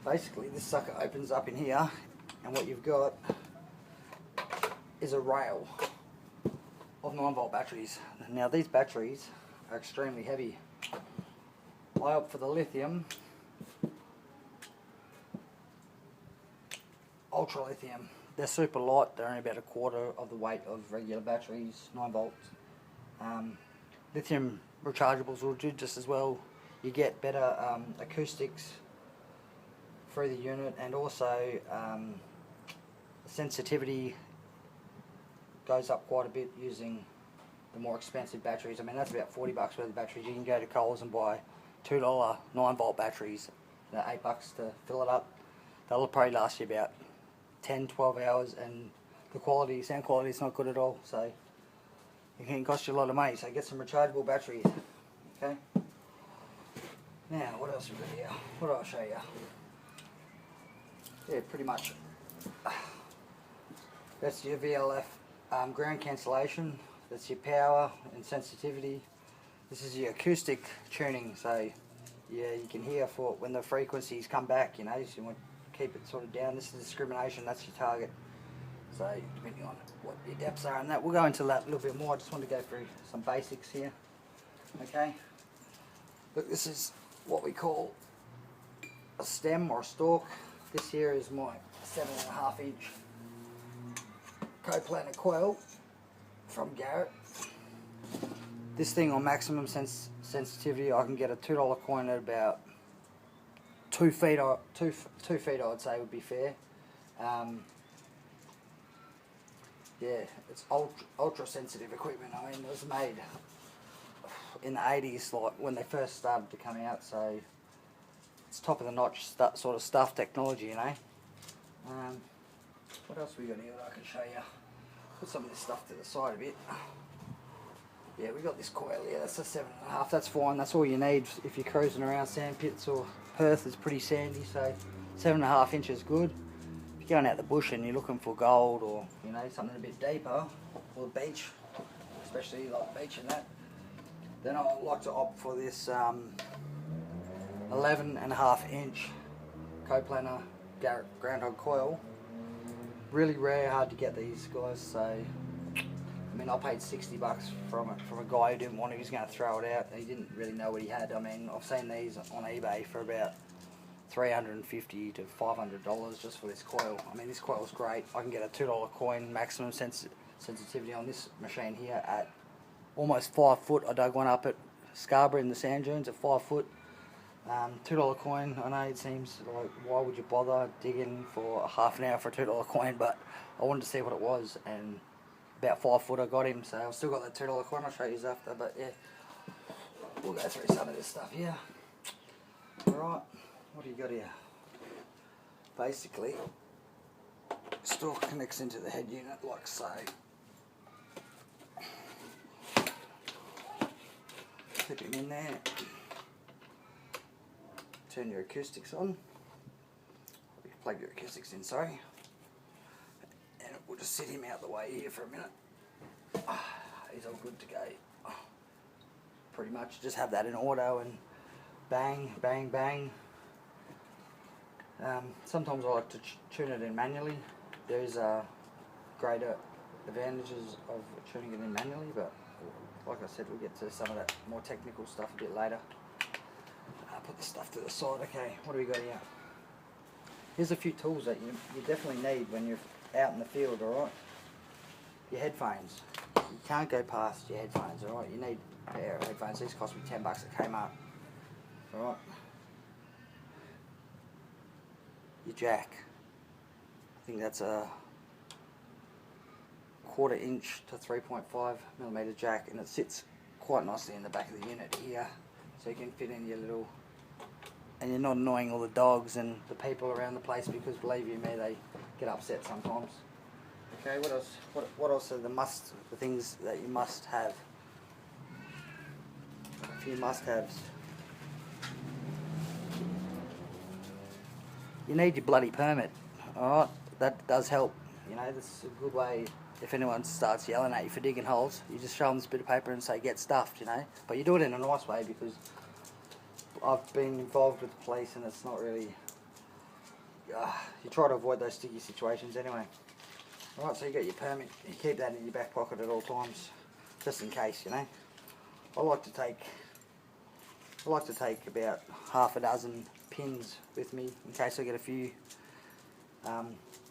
Basically this sucker opens up in here, and what you've got is a rail of 9-volt batteries. Now these batteries are extremely heavy. I opt for the lithium, ultra lithium. They're super light, they're only about a quarter of the weight of regular batteries, 9 volts. Lithium rechargeables will do just as well. You get better acoustics through the unit, and also the sensitivity goes up quite a bit using the more expensive batteries. I mean, that's about 40 bucks worth of batteries. You can go to Coles and buy $2 9-volt batteries. They're $8 to fill it up. They'll probably last you about 10-12 hours, and the quality, sound quality, is not good at all, so it can cost you a lot of money. So get some rechargeable batteries. Okay, now what else have we got here? What do I show you? Yeah, pretty much that's your VLF ground cancellation, that's your power and sensitivity. This is your acoustic tuning, so yeah, you can hear for when the frequencies come back, you know, so you want to keep it sort of down. This is discrimination, that's your target. So depending on what your depths are and that, we'll go into that a little bit more. I just want to go through some basics here. Okay, look, this is what we call a stem or a stalk. This here is my 7.5 inch coplanar coil from Garrett. This thing on maximum sensitivity, I can get a $2 coin at about 2 feet, or 2 feet I would say would be fair. Yeah, it's ultra sensitive equipment. I mean, it was made in the 80s, like when they first started to come out, so it's top of the notch sort of stuff, technology, you know. What else we got here that I can show you? Put some of this stuff to the side a bit. Yeah, we got this coil here, that's a 7.5, that's fine, that's all you need if you're cruising around sand pits, or Perth is pretty sandy, so 7.5 inches is good. If you're going out the bush and you're looking for gold, or you know, something a bit deeper, or the beach, especially like beach and that, then I like to opt for this 11.5 inch coplanar Garrett groundhog coil. Really rare, hard to get these guys, so I mean, I paid 60 bucks from a guy who didn't want it. He was going to throw it out. He didn't really know what he had. I mean, I've seen these on eBay for about $350 to $500 just for this coil. I mean, this coil's great. I can get a $2 coin maximum sensitivity on this machine here at almost 5 foot. I dug one up at Scarborough in the sand dunes at 5 foot. $2 coin. I know it seems like, why would you bother digging for half an hour for a $2 coin, but I wanted to see what it was, and about 5 foot I got him, so I've still got that $2 coin. I'll show you after, but yeah, we'll go through some of this stuff here. Alright, what do you got here? Basically, stalk connects into the head unit like so. Clip him in there. Turn your acoustics on. Plug your acoustics in, sorry. And we'll just sit him out the way here for a minute. He's all good to go. Pretty much just have that in auto and bang, bang, bang. Sometimes I like to tune it in manually. There's greater advantages of tuning it in manually, but like I said, we'll get to some of that more technical stuff a bit later. Put the stuff to the side. Okay, what do we got here? Here's a few tools that you definitely need when you're out in the field, alright? Your headphones. You can't go past your headphones, alright? You need a pair of headphones. These cost me 10 bucks at Kmart. Alright? Your jack. I think that's a 1/4 inch to 3.5 millimeter jack, and it sits quite nicely in the back of the unit here, so you can fit in your little, and you're not annoying all the dogs and the people around the place, because believe you me, they get upset sometimes. Okay, what else? What else are the things that you must have? A few must-haves. You need your bloody permit. Alright, that does help. You know, this is a good way. If anyone starts yelling at you for digging holes, you just show them this bit of paper and say, get stuffed, you know. But you do it in a nice way, because I've been involved with the police and it's not really you try to avoid those sticky situations anyway. Alright, so you got your permit, you keep that in your back pocket at all times, just in case, you know. I like to take about half a dozen pins with me in case I get a few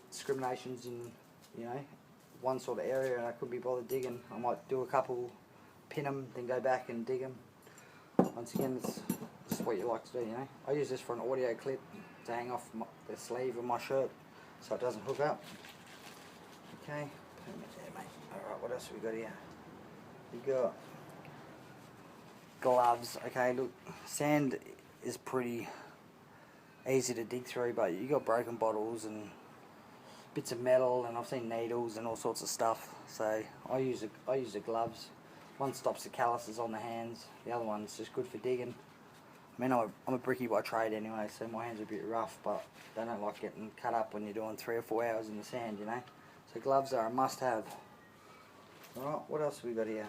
discriminations in, you know, one sort of area and I couldn't be bothered digging. I might do a couple, pin them, then go back and dig them. Once again, it's just what you like to do, you know. I use this for an audio clip to hang off the sleeve of my shirt so it doesn't hook up. Okay, permit there, mate. Alright, what else have we got here? We got gloves. Okay, look, sand is pretty easy to dig through, but you got broken bottles and bits of metal, and I've seen needles and all sorts of stuff. So I use the gloves. One stops the calluses on the hands. The other one's just good for digging. I mean, I'm a brickie by trade anyway, so my hands are a bit rough, but they don't like getting cut up when you're doing 3 or 4 hours in the sand, you know. So gloves are a must-have. Alright, what else have we got here?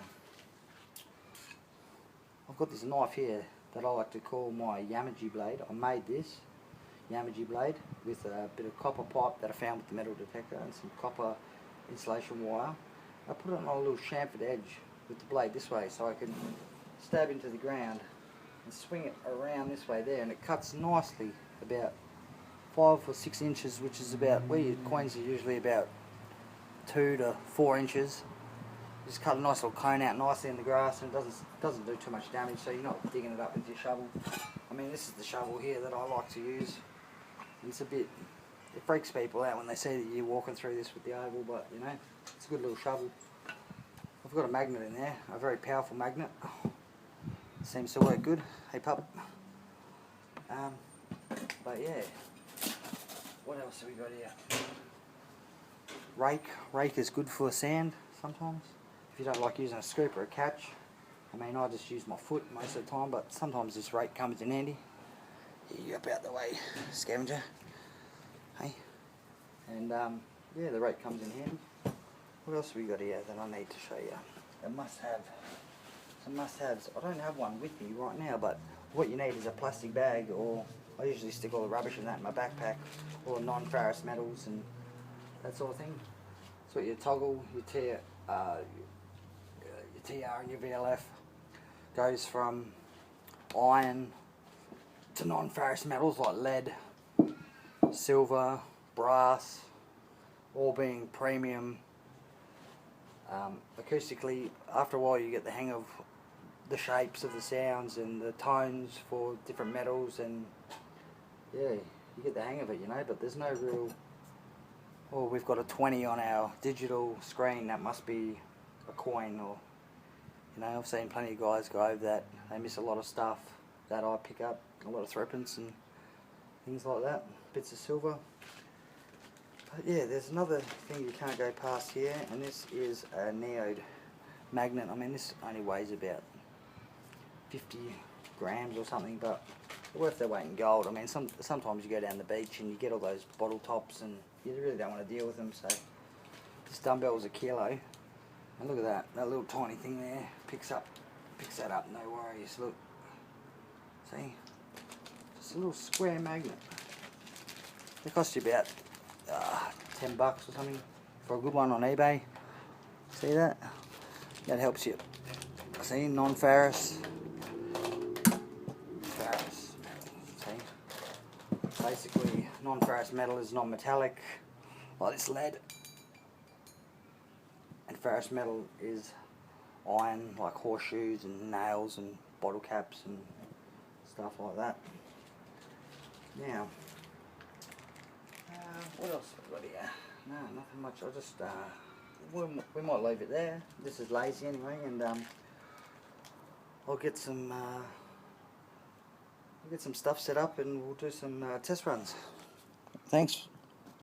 I've got this knife here that I like to call my Yamaji blade. I made this Yamaji blade with a bit of copper pipe that I found with the metal detector and some copper insulation wire. I put it on a little chamfered edge with the blade this way so I can stab into the ground and swing it around this way there, and it cuts nicely about 5 or 6 inches, which is about where your coins are usually about 2 to 4 inches. Just cut a nice little cone out nicely in the grass, and it doesn't do too much damage, so you're not digging it up with your shovel. I mean, this is the shovel here that I like to use. It's a bit, it freaks people out when they see that you're walking through this with the oval, but you know, it's a good little shovel. I've got a magnet in there, a very powerful magnet. Seems to work good. Hey pup. But yeah, what else have we got here? Rake is good for sand sometimes. If you don't like using a scoop or a catch. I mean, I just use my foot most of the time, but sometimes this rake comes in handy. You up out the way, scavenger. Hey. And yeah, the rake comes in handy. What else have we got here that I need to show you? A must-have. Some must-haves. I don't have one with me right now, but what you need is a plastic bag, or I usually stick all the rubbish in that in my backpack, or non-ferrous metals and that sort of thing. So your toggle, your TR and your VLF goes from iron to non-ferrous metals like lead, silver, brass, all being premium. Acoustically, after a while you get the hang of the shapes of the sounds and the tones for different metals, and yeah, you get the hang of it, you know. But there's no real, oh, we've got a 20 on our digital screen, that must be a coin, or, you know, I've seen plenty of guys go over that. They miss a lot of stuff that I pick up, a lot of threepence and things like that, bits of silver. But yeah, there's another thing you can't go past here, and this is a neode magnet. I mean, this only weighs about 50 grams or something, but they're worth their weight in gold. I mean, sometimes you go down the beach and you get all those bottle tops and you really don't want to deal with them, so this dumbbell's a kilo. And look at that little tiny thing there, picks that up, no worries. Look, see, just a little square magnet. They cost you about $10 or something for a good one on eBay. See that? That helps you. See, non-ferrous. Ferrous metal. See? Basically, non-ferrous metal is non-metallic, like this lead. And ferrous metal is iron, like horseshoes and nails and bottle caps and stuff like that. Now, what else have we got here? No, nothing much. I'll just, we might leave it there. This is lazy anyway, and I'll get some stuff set up and we'll do some test runs. Thanks.